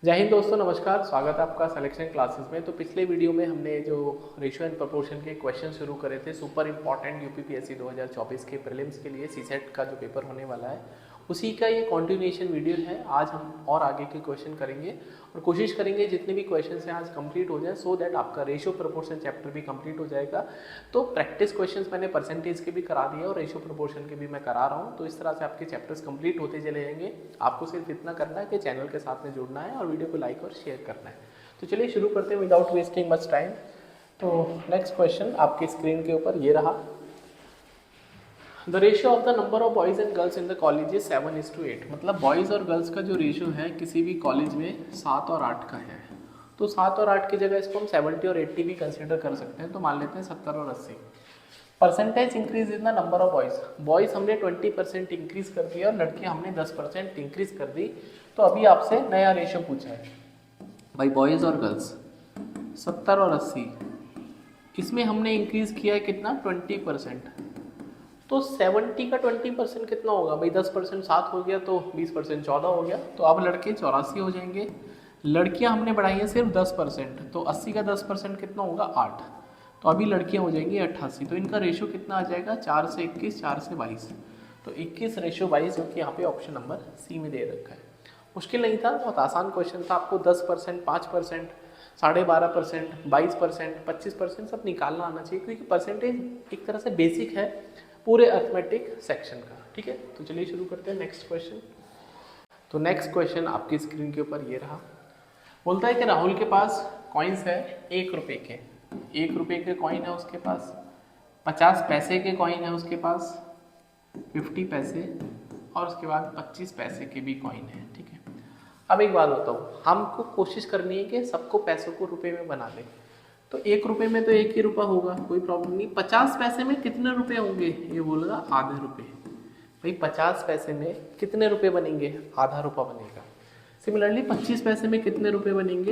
जय हिंद दोस्तों, नमस्कार। स्वागत है आपका सिलेक्शन क्लासेस में। तो पिछले वीडियो में हमने जो रेशियो एंड प्रोपोर्शन के क्वेश्चन शुरू करे थे, सुपर इंपॉर्टेंट यूपीपीएससी 2024 के प्रीलिम्स के लिए सीसेट का जो पेपर होने वाला है, उसी का ये कॉन्टिन्यूएशन वीडियो है। आज हम और आगे के क्वेश्चन करेंगे और कोशिश करेंगे जितने भी क्वेश्चन हैं आज कंप्लीट हो जाए, सो दैट आपका रेशियो प्रोपोर्शन चैप्टर भी कंप्लीट हो जाएगा। तो प्रैक्टिस क्वेश्चंस मैंने परसेंटेज के भी करा दिए और रेशियो प्रोपोर्शन के भी मैं करा रहा हूँ। तो इस तरह से आपके चैप्टर्स कंप्लीट होते चले जाएंगे। आपको सिर्फ इतना करना है कि चैनल के साथ में जुड़ना है और वीडियो को लाइक और शेयर करना है। तो चलिए शुरू करते हैं विदाउट वेस्टिंग मच टाइम। तो नेक्स्ट क्वेश्चन आपकी स्क्रीन के ऊपर ये रहा। The ratio of the number of boys and girls in the college is 7:8। मतलब बॉयज़ और गर्ल्स का जो रेशियो है किसी भी कॉलेज में 7 और 8 का है। तो 7 और 8 की जगह इसको हम 70 और 80 भी कंसिडर कर सकते हैं। तो मान लेते हैं 70 और 80। Percentage increase in the number of boys. Boys हमने 20% इंक्रीज कर दिया और लड़कियां हमने 10% इंक्रीज कर दी। तो अभी आपसे नया रेशियो पूछा है भाई, बॉयज़ और गर्ल्स 70 और 80, इसमें हमने इंक्रीज किया है कितना, 20%। तो 70 का 20% कितना होगा भाई, 10% 7 हो गया तो 20% 14 हो गया। तो अब लड़के 84 हो जाएंगे। लड़कियां हमने बढ़ाई हैं सिर्फ 10%, तो 80 का 10% कितना होगा, 8। तो अभी लड़कियां हो जाएंगी 88। तो इनका रेशियो कितना आ जाएगा, 4 से 21, 4 से 22। तो 21:22, जो कि यहाँ पे ऑप्शन नंबर सी में दे रखा है। मुश्किल नहीं था, बहुत आसान क्वेश्चन था। आपको 10%, 5%, 12.5%, 22%, 25% सब निकालना आना चाहिए, क्योंकि परसेंटेज एक तरह से बेसिक है पूरे अर्थमेटिक सेक्शन का। ठीक है, तो चलिए शुरू करते हैं नेक्स्ट क्वेश्चन। तो नेक्स्ट क्वेश्चन आपकी स्क्रीन के ऊपर ये रहा। बोलता है कि राहुल के पास कॉइन्स है 1 रुपए के। 1 रुपए के कॉइन है उसके पास, 50 पैसे के कॉइन है उसके पास, 50 पैसे, और उसके बाद 25 पैसे के भी कॉइन है। ठीक है, अब एक बात बताओ, हमको कोशिश करनी है कि सबको पैसों को रुपए में बना लें। तो 1 रुपए में तो 1 ही रुपया होगा, कोई प्रॉब्लम नहीं। 50 पैसे में कितने रुपए होंगे, ये बोलेगा आधे रुपए। भाई 50 पैसे में कितने रुपए बनेंगे, आधा रुपया बनेगा। सिमिलरली 25 पैसे में कितने रुपए बनेंगे,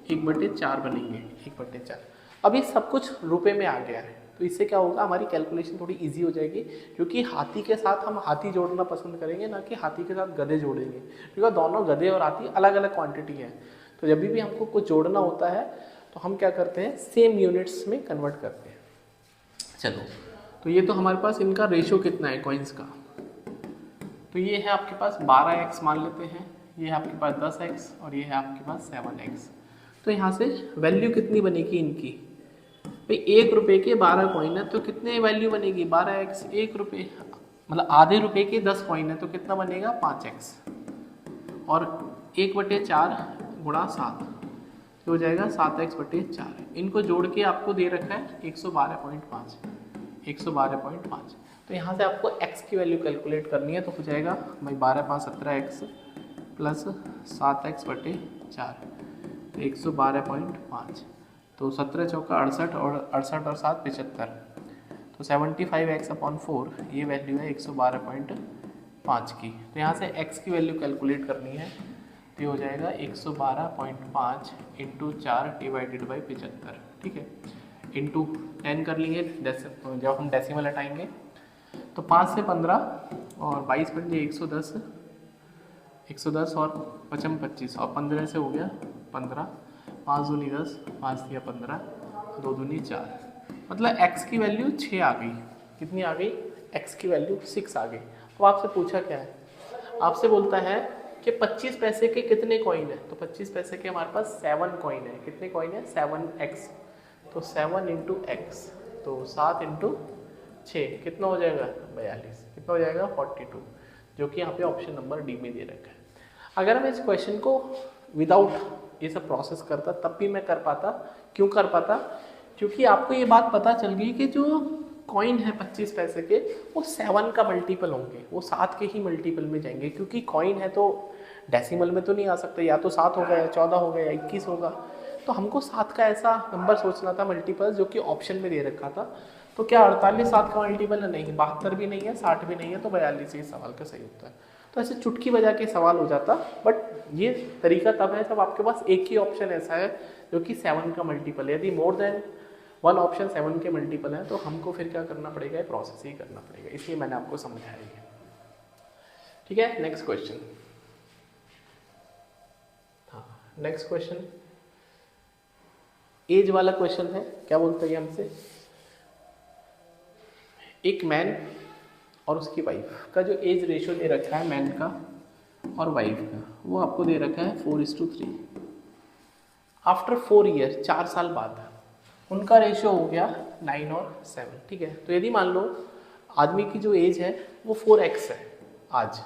1/4 बनेंगे, 1/4। अब ये सब कुछ रुपए में आ गया है, तो इससे क्या होगा, हमारी कैलकुलेशन थोड़ी इजी हो जाएगी। क्योंकि हाथी के साथ हम हाथी जोड़ना पसंद करेंगे, ना कि हाथी के साथ गधे जोड़ेंगे, क्योंकि दोनों गधे और हाथी अलग अलग क्वांटिटी है। तो जब भी हमको कुछ जोड़ना होता है तो हम क्या करते हैं, सेम यूनिट्स में कन्वर्ट करते हैं। चलो, तो ये तो हमारे पास इनका रेशियो कितना है कॉइन्स का। तो ये है आपके पास 12x मान लेते हैं, ये है आपके पास 10x, और ये है आपके पास 7x। तो यहाँ से वैल्यू कितनी बनेगी इनकी, भाई 1 रुपए के 12 कॉइन है तो कितने वैल्यू बनेगी, 12x। 1 रुपये मतलब आधे रुपए के 10 कॉइन है तो कितना बनेगा, 5x। और 1/4 गुणा 7 तो हो जाएगा 7x/4। इनको जोड़ के आपको दे रखा है 112.5, 112.5। तो यहाँ से आपको x की वैल्यू कैलकुलेट करनी है। तो हो जाएगा भाई 12×5 17x प्लस 7x/4, तो 112.5। तो 17 चौका 68, और 68 और 7 75। तो 75x/4 ये वैल्यू है 112.5 की। तो यहाँ से x की वैल्यू कैलकुलेट करनी है। तो ये हो जाएगा 112.5 × 4 डिवाइडेड बाई 75। ठीक है, इंटू 10 कर लेंगे जब हम डेसिमल हटाएंगे। तो 5 से 15 और 22 बन जाए 110, 110 और 55 25, और 15 से हो गया 15, 5 दूनी 10, 5 दिया 15, 2 दूनी 4। मतलब x की वैल्यू 6 आ गई। कितनी आ गई, x की वैल्यू 6 आ गई। तो आपसे पूछा क्या है, आपसे बोलता है कि 25 पैसे के कितने कॉइन है। तो 25 पैसे के हमारे पास 7 कॉइन है। कितने कॉइन है, 7x। तो 7 × x, तो 7 × 6 कितना हो जाएगा, 42। कितना हो जाएगा, 42, जो कि यहाँ पे ऑप्शन नंबर डी में दे रखा है। अगर मैं इस क्वेश्चन को विदाउट ये सब प्रोसेस करता तब भी मैं कर पाता। क्यों कर पाता, क्योंकि आपको ये बात पता चल गई कि जो कॉइन है 25 पैसे के वो 7 का मल्टीपल होंगे, वो 7 के ही मल्टीपल में जाएंगे। क्योंकि कॉइन है तो डेसिमल में तो नहीं आ सकता, या तो 7 होगा या 14 होगा या 21 होगा। तो हमको 7 का ऐसा नंबर सोचना था मल्टीपल, जो कि ऑप्शन में दे रखा था। तो क्या 48 7 का मल्टीपल है, नहीं। 72 भी नहीं है, 60 भी नहीं है, तो 42 ही सवाल का सही उत्तर है। तो ऐसे चुटकी बजा के सवाल हो जाता। बट ये तरीका तब है जब आपके पास एक ही ऑप्शन ऐसा है जो कि 7 का मल्टीपल है। यदि मोर देन 1 ऑप्शन 7 के मल्टीपल है तो हमको फिर क्या करना पड़ेगा, प्रोसेस ही करना पड़ेगा। इसलिए मैंने आपको समझाया है। ठीक है, नेक्स्ट क्वेश्चन। हाँ, नेक्स्ट क्वेश्चन एज वाला क्वेश्चन है। क्या बोलते हैं हमसे, एक मैन और उसकी वाइफ का जो एज रेशियो दे रखा है मैन का और वाइफ का, वो आपको दे रखा है 4:3। आफ्टर 4 ईयर, 4 साल बाद उनका रेशियो हो गया 9 और 7। ठीक है, तो यदि मान लो आदमी की जो एज है वो 4x है आज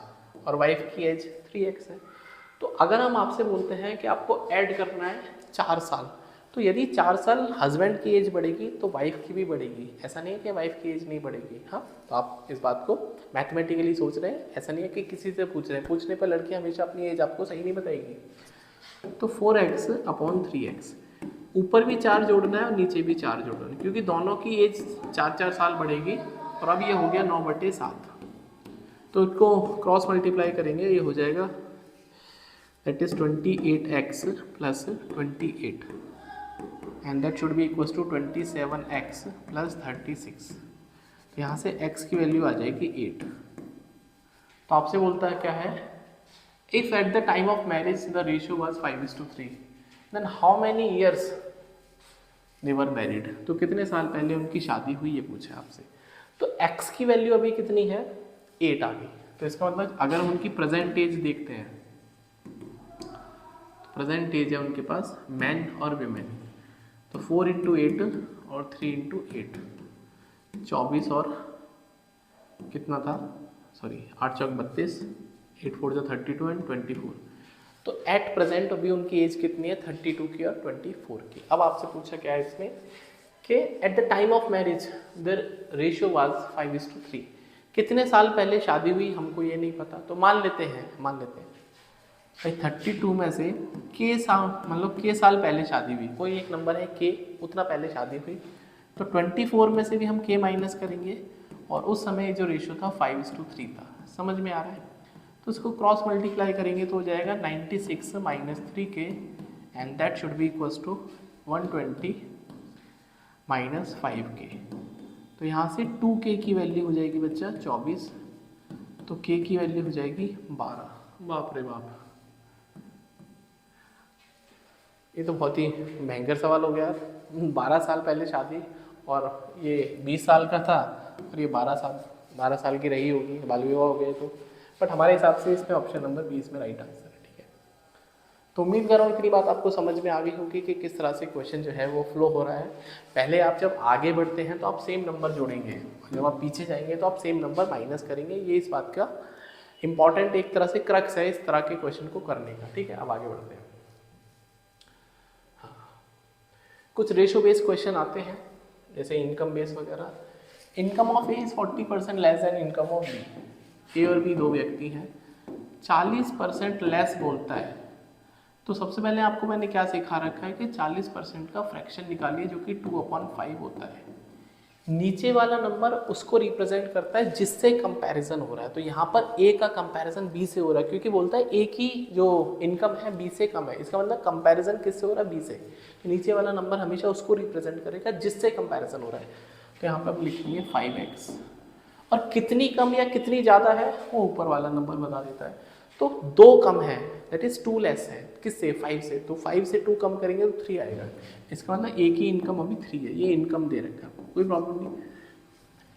और वाइफ की एज 3x है, तो अगर हम आपसे बोलते हैं कि आपको ऐड करना है 4 साल, तो यदि 4 साल हस्बैंड की एज बढ़ेगी तो वाइफ की भी बढ़ेगी। ऐसा नहीं है कि वाइफ की एज नहीं बढ़ेगी। हाँ, तो आप इस बात को मैथमेटिकली सोच रहे हैं, ऐसा नहीं है कि किसी से पूछ रहे हैं। पूछने पर लड़की हमेशा अपनी एज आपको सही नहीं बताएगी। तो 4x अपॉन 3x, ऊपर भी 4 जोड़ना है और नीचे भी 4 जोड़ना है, क्योंकि दोनों की एज 4-4 साल बढ़ेगी। और अब ये हो गया 9/7, तो इसको क्रॉस मल्टीप्लाई करेंगे, ये हो जाएगा that is 28x plus 28 and that should be equals to 27x plus 36। यहाँ से x की वैल्यू आ जाएगी 8। तो आपसे बोलता है क्या है, if at the time of marriage the ratio was 5:3 then how many years they were married. तो कितने साल पहले उनकी शादी हुई, ये पूछा आपसे। तो x की वैल्यू अभी कितनी है, 8 आ गई। तो इसका मतलब अगर हम उनकी प्रेजेंट एज देखते हैं, तो प्रेजेंट एज है उनके पास मैन और विमेन, तो 4 × 8 और 3 × 8 24 और कितना था, सॉरी 8 चौक 32, 8 4 जो 32 एंड 24। तो एट प्रेजेंट अभी उनकी एज कितनी है, 32 की और 24 की। अब आपसे पूछा क्या है इसमें कि eight the time of marriage the ratio was 5:3। कितने साल पहले शादी हुई हमको ये नहीं पता, तो मान लेते हैं भाई 32 में से के साल, मतलब के साल पहले शादी हुई, कोई एक नंबर है के, उतना पहले शादी हुई, तो 24 में से भी हम के माइनस करेंगे और उस समय जो रेशियो था 5:3 था। समझ में आ रहा है, तो इसको क्रॉस मल्टीप्लाई करेंगे तो हो जाएगा 96 minus 3k and that should be equals to 120 minus 5k। तो यहाँ से 2k की वैल्यू हो जाएगी बच्चा 24, तो k की वैल्यू हो जाएगी 12। बाप रे बाप, ये तो बहुत ही भयंकर सवाल हो गया यार। 12 साल पहले शादी और ये 20 साल का था और ये 12 साल की रही होगी, बाल विवाह हो गए तो। बट हमारे हिसाब से इसमें ऑप्शन नंबर 20 में राइट आंसर है। ठीक है, तो उम्मीद कर रहा हूँ इतनी बात आपको समझ में आ गई होगी कि किस तरह से क्वेश्चन जो है वो फ्लो हो रहा है। पहले आप जब आगे बढ़ते हैं तो आप सेम नंबर जोड़ेंगे, जब आप पीछे जाएंगे तो आप सेम नंबर माइनस करेंगे। ये इस बात का इंपॉर्टेंट एक तरह से क्रक्स है इस तरह के क्वेश्चन को करने का। ठीक है, अब आगे बढ़ते हैं। कुछ रेशो बेस्ड क्वेश्चन आते हैं जैसे इनकम बेस वगैरह। Income of A is 40% less than income of B. A और बी दो व्यक्ति हैं, 40% लेस बोलता है। तो सबसे पहले आपको मैंने क्या सिखा रखा है कि 40% का फ्रैक्शन निकालिए जो कि 2/5 होता है। नीचे वाला नंबर उसको रिप्रेजेंट करता है जिससे कंपैरिजन हो रहा है। तो यहाँ पर ए का कंपैरिजन बी से हो रहा है क्योंकि बोलता है ए की जो इनकम है बी से कम है, इसका मतलब कंपैरिजन किससे हो रहा है, बी से। तो नीचे वाला नंबर हमेशा उसको रिप्रेजेंट करेगा जिससे कंपैरिजन हो रहा है। तो यहाँ पर हम लिखेंगे 5x, और कितनी कम या कितनी ज़्यादा है वो ऊपर वाला नंबर बता देता है। तो 2 कम है, दैट इज 2 लेस है, किससे, 5 से। तो 5 से 2 कम करेंगे तो 3 आएगा। इसका मतलब ए की इनकम अभी 3 है, ये इनकम दे रखा है, कोई प्रॉब्लम नहीं।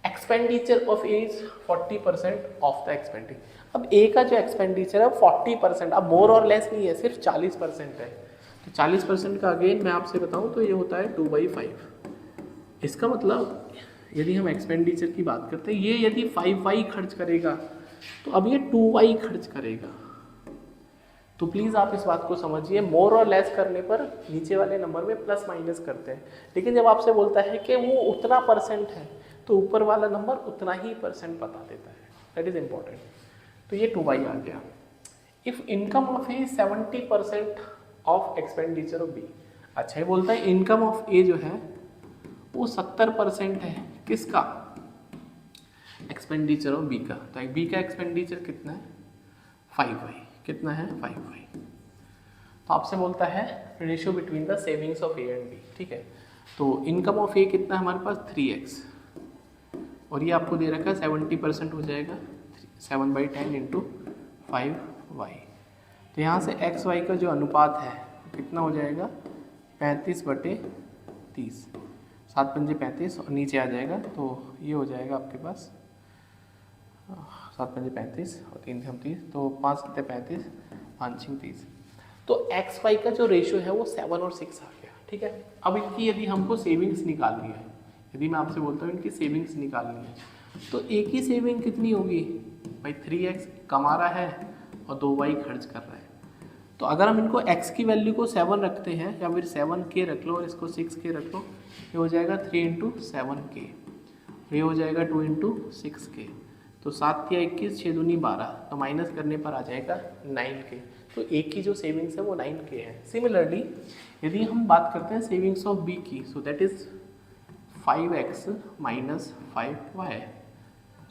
Expenditure of A is 40% of the expenditure. अब ए का जो एक्सपेंडिचर है 40%, अब मोर और लेस नहीं है, सिर्फ 40% है। तो 40% का अगेन मैं आपसे बताऊं तो ये होता है 2/5। इसका मतलब यदि हम एक्सपेंडिचर की बात करते हैं, ये यदि 5y खर्च करेगा तो अब ये 2y खर्च करेगा। तो प्लीज़ आप इस बात को समझिए, मोर और लेस करने पर नीचे वाले नंबर में प्लस माइनस करते हैं, लेकिन जब आपसे बोलता है कि वो उतना परसेंट है तो ऊपर वाला नंबर उतना ही परसेंट बता देता है। That is important. तो ये 2y आ गया। If income of A 70% of expenditure of B. अच्छा, ये बोलता है इनकम ऑफ ए जो है वो 70% है किसका, एक्सपेंडिचर ऑफ बी का। तो बी का एक्सपेंडिचर कितना है, 5y। कितना है, 5y। तो आपसे बोलता है ratio between the savings of A and B. ठीक है, तो इनकम ऑफ ए कितना है हमारे पास, 3x, और ये आपको दे रखा है 70% हो जाएगा 7/10 × 5y। तो यहाँ से एक्स वाई का जो अनुपात है कितना हो जाएगा 35/30, 7 पंजे 35 और नीचे आ जाएगा तो ये हो जाएगा आपके पास 7 पंजे 35 और 3 हम 30, तो 5 7 35, 5 6 30। तो एक्स वाई का जो रेशियो है वो 7 और 6 आ गया। ठीक है, अब इनकी यदि हमको सेविंग्स निकालनी है, यदि मैं आपसे बोलता हूँ इनकी सेविंग्स निकालनी है, तो एक ही सेविंग कितनी होगी भाई, 3x कमा रहा है और 2y खर्च कर रहा है। तो अगर हम इनको x की वैल्यू को 7 रखते हैं या फिर 7k रख लो और इसको 6k रख लो, ये हो जाएगा 3 × 7k, ये हो जाएगा 2 × 6k, तो 7 या 21, 6 दूनी 12, तो माइनस करने पर आ जाएगा 9k। तो एक की जो सेविंग्स है वो 9k है। सिमिलरली यदि हम बात करते हैं सेविंग्स ऑफ b की, so that is 5x minus 5y।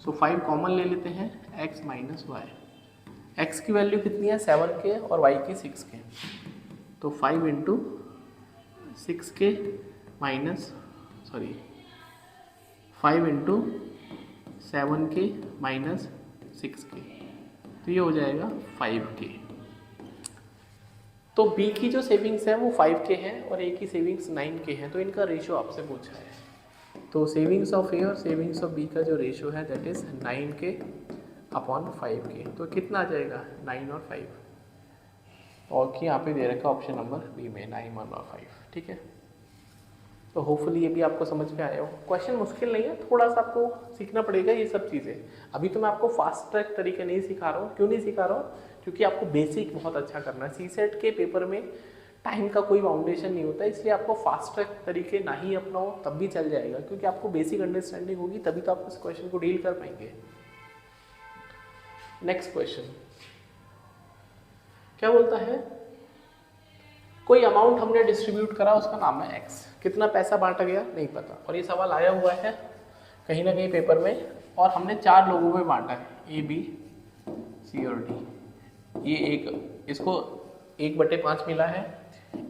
So 5 common ले लेते हैं, x माइनस वाई। x की वैल्यू कितनी है 7k और y की 6k, तो 5 × 6k minus 5 × 7k minus 6k, तो ये हो जाएगा 5k। तो b की जो सेविंग्स है वो 5k है और a की सेविंग्स 9k है, तो इनका रेशियो आपसे पूछा है। तो सेविंग्स ऑफ ए और सेविंग्स ऑफ बी का जो रेशियो है that is 9k upon 5k, तो कितना आ जाएगा 9 और 5, और कि यहाँ पे दे रखा ऑप्शन नंबर बी में 9 और 5। ठीक है, तो होपफुली ये भी आपको समझ में आया हो। क्वेश्चन मुश्किल नहीं है, थोड़ा सा आपको सीखना पड़ेगा ये सब चीज़ें। अभी तो मैं आपको फास्ट ट्रैक तरीके नहीं सिखा रहा हूँ। क्यों नहीं सिखा रहा हूँ? क्योंकि आपको बेसिक बहुत अच्छा करना है। सीसेट के पेपर में टाइम का कोई बाउंडेशन नहीं होता, इसलिए आपको फास्ट ट्रैक तरीके ना ही अपनाओ तब भी चल जाएगा, क्योंकि आपको बेसिक अंडरस्टैंडिंग होगी तभी तो आप इस क्वेश्चन को डील कर पाएंगे। नेक्स्ट क्वेश्चन क्या बोलता है, कोई अमाउंट हमने डिस्ट्रीब्यूट करा, उसका नाम है एक्स, कितना पैसा बांटा गया नहीं पता, और ये सवाल आया हुआ है कहीं ना कहीं पेपर में, और हमने 4 लोगों में बांटा है, ए बी सी और डी। ये इसको 1/5 मिला है,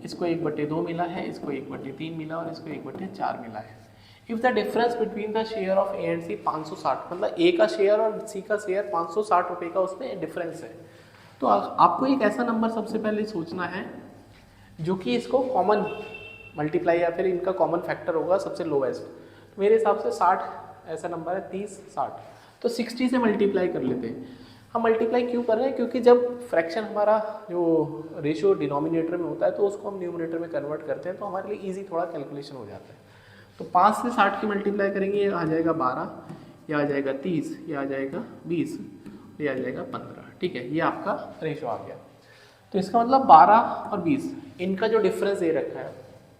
इसको 1/2 मिला है, इसको 1/3 मिला और इसको 1/4 मिला है। If the difference between the share of A and C 560, मतलब ए का शेयर और सी का शेयर 560 रुपये का उसमें डिफरेंस है, तो आपको एक ऐसा नंबर सबसे पहले सोचना है जो कि इसको कॉमन मल्टीप्लाई या फिर इनका कॉमन फैक्टर होगा सबसे लोवेस्ट। तो मेरे हिसाब से 60 ऐसा नंबर है, 30 60, तो 60 से मल्टीप्लाई कर लेते हैं। हम मल्टीप्लाई क्यों कर रहे हैं? क्योंकि जब फ्रैक्शन हमारा जो रेशियो डिनोमिनेटर में होता है तो उसको हम न्यूमरेटर में कन्वर्ट करते हैं, तो हमारे लिए ईजी थोड़ा कैलकुलेशन हो जाता है। तो 5 से 60 की मल्टीप्लाई करेंगे, ये आ जाएगा 12, ये आ जाएगा 30, ये आ जाएगा 20, ये आ जाएगा 15। ठीक है, ये आपका रेशियो आ गया। तो इसका मतलब 12 और 20 इनका जो डिफरेंस दे रखा है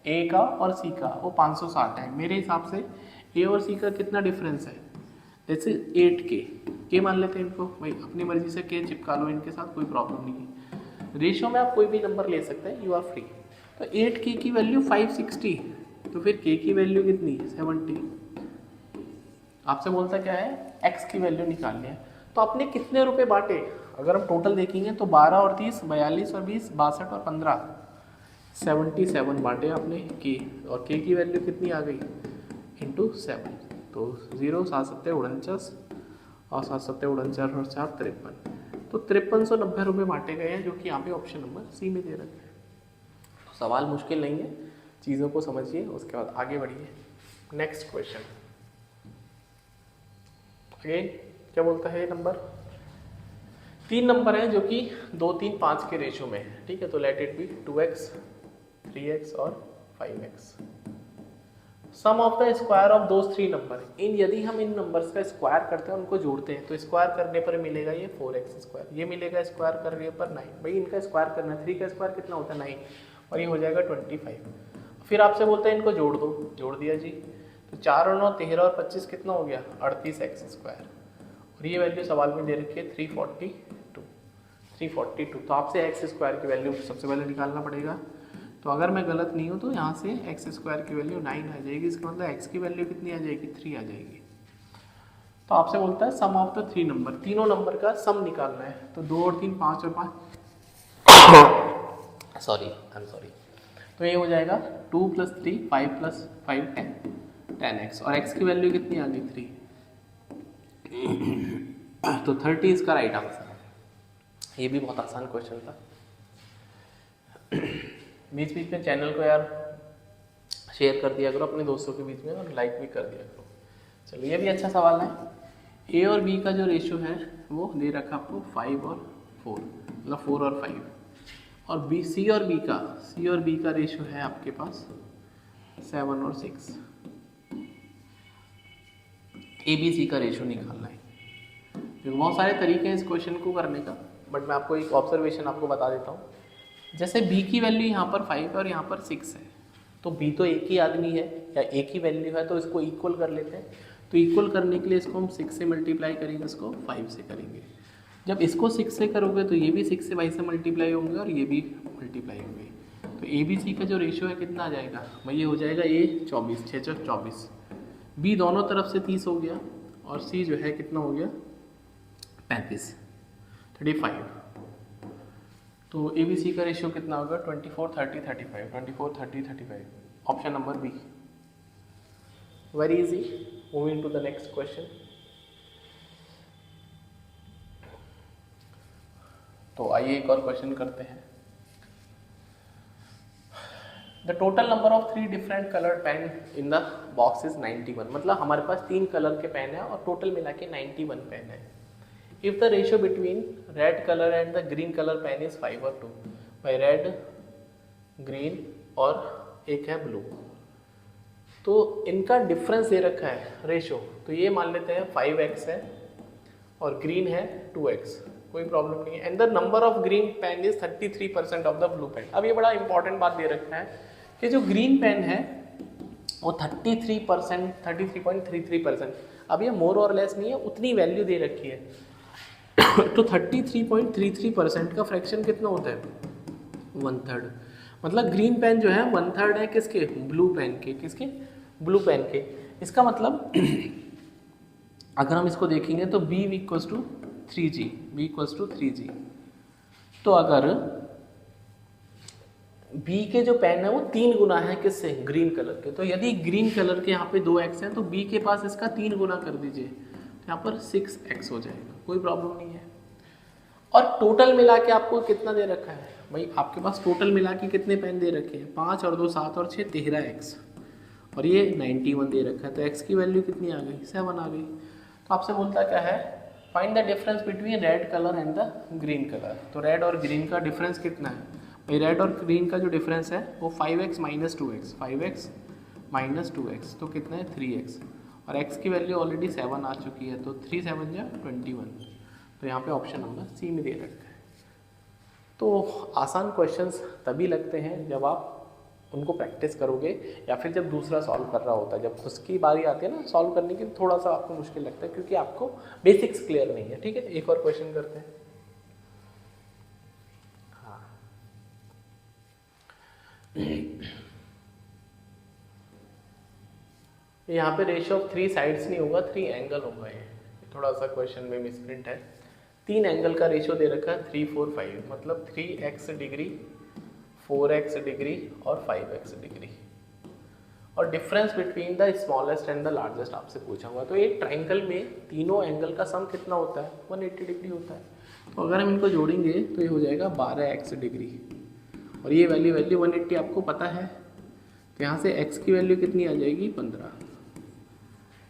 ए का और सी का वो 560 है। मेरे हिसाब से ए और सी का कितना डिफरेंस है, जैसे 8k, के मान लेते हैं इनको, भाई अपनी मर्जी से के चिपका लो, इनके साथ कोई प्रॉब्लम नहीं है। रेशियो में आप कोई भी नंबर ले सकते हैं, यू आर फ्री। तो 8k की वैल्यू 560, तो फिर k की वैल्यू कितनी 70। आपसे बोलता क्या है, x की वैल्यू निकालनी है। तो आपने कितने रुपए बांटे, अगर हम टोटल देखेंगे तो 12 और 30, 42 और 20, 62 और 15, 77 बांटे आपने के, और के की वैल्यू कितनी आ गई इंटू 7, तो 0 7 7 49 और 7 7 49 और 4 53, तो 5390 रुपये बांटे गए हैं, जो कि यहाँ पे ऑप्शन नंबर सी में दे रखे हैं। तो सवाल मुश्किल नहीं है, चीज़ों को समझिए, उसके बाद आगे बढ़िए। नेक्स्ट क्वेश्चन अगेन क्या बोलता है, नंबर 3 नंबर है जो कि 2 3 5 के रेशियो में है। ठीक है, तो let it be 2x 3x और 5x। Sum of the square of those 3 number, यदि हम इन नंबर्स का स्क्वायर करते हैं, उनको जोड़ते हैं, तो स्क्वायर करने पर मिलेगा ये 4x स्क्वायर, ये मिलेगा स्क्वायर करने पर 9। भाई इनका स्क्वायर करना है, 3 का स्क्वायर कितना होता है 9, और ये हो जाएगा 25। फिर आपसे बोलते हैं इनको जोड़ दो, जोड़ दिया जी, तो 4 और 9 13 और 25 कितना हो गया 38x स्क्वायर, और ये वैल्यू सवाल में दे रखी है 342। तो आपसे एक्स स्क्वायर की वैल्यू सबसे पहले निकालना पड़ेगा। तो अगर मैं गलत नहीं हूँ तो यहाँ से एक्स स्क्वायर की वैल्यू 9 आ जाएगी, इसका मतलब एक्स की वैल्यू कितनी आ जाएगी 3 आ जाएगी। तो आपसे बोलता है सम ऑफ द 3 नंबर, तीनों नंबर का सम निकालना है। तो 2 और 3 5 और 5 तो ये हो जाएगा 2 + 3 5 + 5 10x, और x की वैल्यू कितनी आ गई 3, तो 30 इसका राइट आंसर है। ये भी बहुत आसान क्वेश्चन था। बीच बीच में चैनल को यार शेयर कर दिया करो अपने दोस्तों के बीच में और लाइक भी कर दिया करो। चलो ये भी अच्छा सवाल है। ए और बी का जो रेशियो है वो दे रखा आपको 5 और 4, मतलब 4 और 5। और बी सी और बी का रेशियो है आपके पास 7 और 6। ए बी सी का रेशियो निकालना है। तो बहुत सारे तरीके हैं इस क्वेश्चन को करने का, बट मैं आपको एक ऑब्जर्वेशन आपको बता देता हूँ। जैसे b की वैल्यू यहाँ पर 5 है और यहाँ पर 6 है, तो b तो एक ही आदमी है या एक ही वैल्यू है, तो इसको इक्वल कर लेते हैं। तो इक्वल करने के लिए इसको हम 6 से मल्टीप्लाई करेंगे, इसको 5 से करेंगे। जब इसको 6 से करोगे तो ये भी 6 से 5 से मल्टीप्लाई होंगे और ये भी मल्टीप्लाई होंगे। तो ए बी सी का जो रेशियो है कितना आ जाएगा भाई, ये हो जाएगा ए 24, 6 चौक 24, बी दोनों तरफ से 30 हो गया और सी जो है कितना हो गया 35, 35। तो ए बी सी का रेशियो कितना होगा 24, 30, 35, 24, 30, 35। Option number B. Very easy. Moving to the next question. तो आइए एक और क्वेश्चन करते हैं। The total number of 3 different colour pen in the box is 91। मतलब हमारे पास 3 कलर के पेन है और टोटल मिला के 91 पेन है। If the ratio between red colour and the green colour pen is 5 और 2, भाई रेड, ग्रीन और एक है ब्लू, तो इनका डिफरेंस दे रखा है रेशियो। तो ये मान लेते हैं 5x है और ग्रीन है 2x, कोई प्रॉब्लम नहीं है। And the number of green pen is 33% of the blue pen. अब ये बड़ा इंपॉर्टेंट बात दे रखा है कि जो ग्रीन पेन है वो 33%, 33.33%। अब ये मोर और लेस नहीं है, उतनी वैल्यू दे रखी है। तो 33.33% का फ्रैक्शन कितना होता है 1/3। मतलब ग्रीन पेन जो है 1/3 है किसके, ब्लू पेन के। किसके, ब्लू पेन के। इसका मतलब अगर हम इसको देखेंगे तो b equals to 3g, b equals to 3g। तो अगर b के जो पेन है वो 3 गुना है किससे, ग्रीन कलर के। तो यदि ग्रीन कलर के यहाँ पे 2x है तो b के पास इसका 3 गुना कर दीजिए, तो यहाँ पर 6x हो जाएगा, कोई प्रॉब्लम नहीं है। और टोटल मिला के आपको कितना दे रखा है भाई, आपके पास टोटल मिला के कितने पेन दे रखे हैं, 5 और 2 7 और 6 13x, और ये 91 दे रखा है। तो x की वैल्यू कितनी आ गई, 7 आ गई। तो आपसे बोलता क्या है, find the difference between red colour and the green colour. तो रेड और ग्रीन का डिफरेंस कितना है भाई, रेड और ग्रीन का जो डिफरेंस है वो 5x minus 2x, 5x minus 2x, तो कितना है 3x, और x की वैल्यू ऑलरेडी 7 आ चुकी है, तो 3 7 जा 21। तो यहाँ पे ऑप्शन नंबर सी में दे रखा है। तो आसान क्वेश्चंस तभी लगते हैं जब आप उनको प्रैक्टिस करोगे या फिर जब दूसरा सॉल्व कर रहा होता है। जब खुद की बारी आती है ना सॉल्व करने की, थोड़ा सा आपको मुश्किल लगता है क्योंकि आपको बेसिक्स क्लियर नहीं है। ठीक है, एक और क्वेश्चन करते हैं। हाँ, यहाँ पे रेशियो ऑफ 3 साइड्स नहीं होगा, 3 एंगल होगा। ये थोड़ा सा क्वेश्चन में मिसप्रिंट है। 3 एंगल का रेशियो दे रखा है 3 4 5, मतलब 3x डिग्री, 4x डिग्री और 5x डिग्री। और difference between the smallest and the largest आपसे पूछा हुआ। तो एक ट्राइंगल में तीनों एंगल का सम कितना होता है, 180 डिग्री होता है। तो अगर हम इनको जोड़ेंगे तो ये हो जाएगा 12x डिग्री, और ये वैल्यू 180 आपको पता है। तो यहाँ से x की वैल्यू कितनी आ जाएगी 15।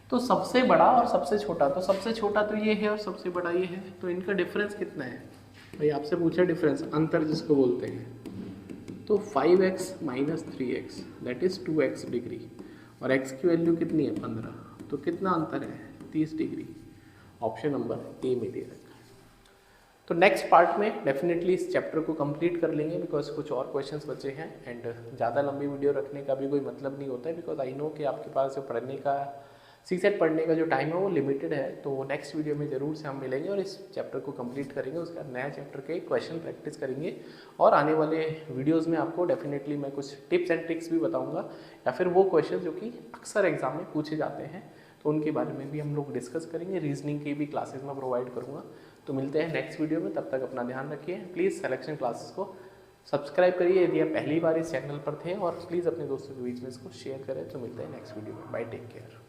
तो सबसे बड़ा और सबसे छोटा, तो सबसे छोटा तो ये है और सबसे बड़ा ये है, तो इनका डिफरेंस कितना है भाई, आपसे पूछा डिफरेंस, अंतर जिसको बोलते हैं। तो 5x minus 3x that is 2x degree, और x की वैल्यू कितनी है 15, तो कितना अंतर है 30 डिग्री। ऑप्शन नंबर ए में दे रखा है। तो नेक्स्ट पार्ट में डेफिनेटली इस चैप्टर को कंप्लीट कर लेंगे, बिकॉज कुछ और क्वेश्चंस बचे हैं। एंड ज़्यादा लंबी वीडियो रखने का भी कोई मतलब नहीं होता है, बिकॉज आई नो कि आपके पास जो पढ़ने का सीसेट पढ़ने का जो टाइम है वो लिमिटेड है। तो नेक्स्ट वीडियो में ज़रूर से हम मिलेंगे और इस चैप्टर को कंप्लीट करेंगे, उसका नया चैप्टर के क्वेश्चन प्रैक्टिस करेंगे। और आने वाले वीडियोस में आपको डेफिनेटली मैं कुछ टिप्स एंड ट्रिक्स भी बताऊंगा, या फिर वो क्वेश्चन जो कि अक्सर एग्जाम में पूछे जाते हैं, तो उनके बारे में भी हम लोग डिस्कस करेंगे। रीजनिंग की भी क्लासेस मैं प्रोवाइड करूँगा। तो मिलते हैं नेक्स्ट वीडियो में, तब तक अपना ध्यान रखिए। प्लीज़ सिलेक्शन क्लासेस को सब्सक्राइब करिए यदि आप पहली बार इस चैनल पर थे, और प्लीज़ अपने दोस्तों के बीच में इसको शेयर करें। तो मिलते हैं नेक्स्ट वीडियो में। Bye, take care.